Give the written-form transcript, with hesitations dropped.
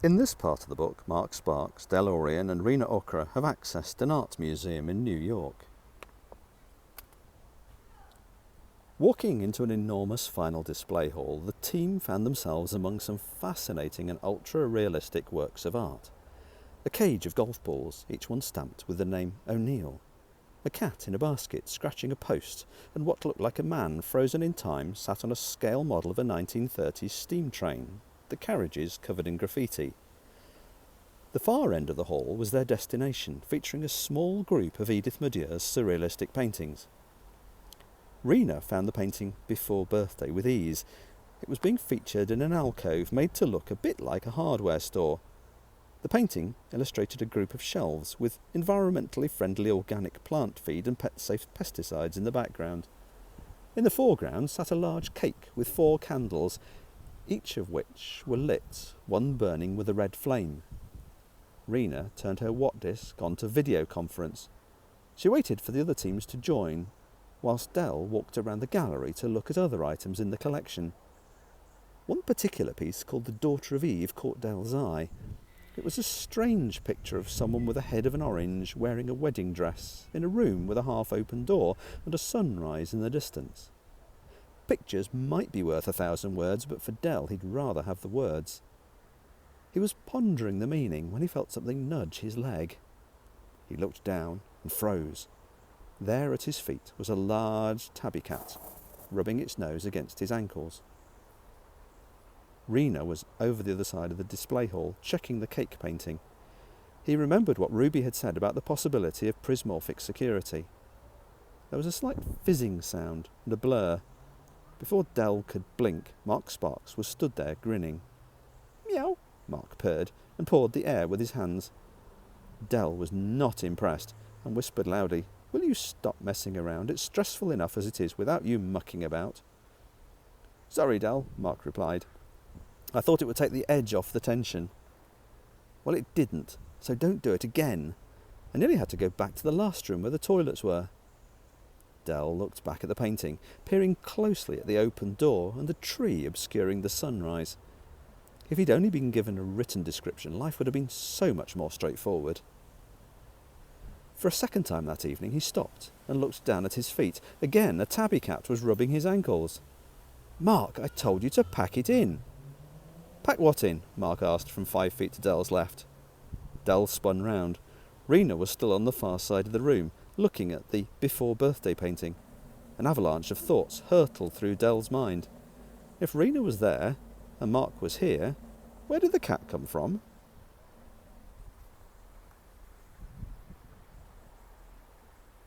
In this part of the book, Mark Sparks, Del Orion and Rena Okra have accessed an art museum in New York. Walking into an enormous final display hall, the team found themselves among some fascinating and ultra-realistic works of art. A cage of golf balls, each one stamped with the name O'Neill. A cat in a basket scratching a post, and what looked like a man frozen in time sat on a scale model of a 1930s steam train, the carriages covered in graffiti. The far end of the hall was their destination, featuring a small group of Edith Medeiros surrealistic paintings. Rena found the painting Before Birthday with ease. It was being featured in an alcove made to look a bit like a hardware store. The painting illustrated a group of shelves with environmentally friendly organic plant feed and pet-safe pesticides in the background. In the foreground sat a large cake with 4 candles, each of which were lit, one burning with a red flame. Rena turned her Watt disc onto video conference. She waited for the other teams to join, whilst Del walked around the gallery to look at other items in the collection. One particular piece, called The Daughter of Eve, caught Del's eye. It was a strange picture of someone with a head of an orange wearing a wedding dress in a room with a half-open door and a sunrise in the distance. Pictures might be worth 1,000 words, but for Del he'd rather have the words. He was pondering the meaning when he felt something nudge his leg. He looked down and froze. There at his feet was a large tabby cat, rubbing its nose against his ankles. Rena was over the other side of the display hall, checking the cake painting. He remembered what Ruby had said about the possibility of prismorphic security. There was a slight fizzing sound and a blur. Before Del could blink, Mark Sparks was stood there grinning. "Meow," Mark purred and pawed the air with his hands. Del was not impressed and whispered loudly, "Will you stop messing around? It's stressful enough as it is without you mucking about." "Sorry, Del," Mark replied. "I thought it would take the edge off the tension." "Well, it didn't, so don't do it again. I nearly had to go back to the last room where the toilets were." Del looked back at the painting, peering closely at the open door and the tree obscuring the sunrise. If he'd only been given a written description, life would have been so much more straightforward. For a second time that evening he stopped and looked down at his feet. Again a tabby cat was rubbing his ankles. "Mark, I told you to pack it in." "Pack what in?" Mark asked from 5 feet to Del's left. Del spun round. Rena was still on the far side of the room, looking at the Before Birthday painting. An avalanche of thoughts hurtled through Del's mind. If Rena was there, and Mark was here, where did the cat come from?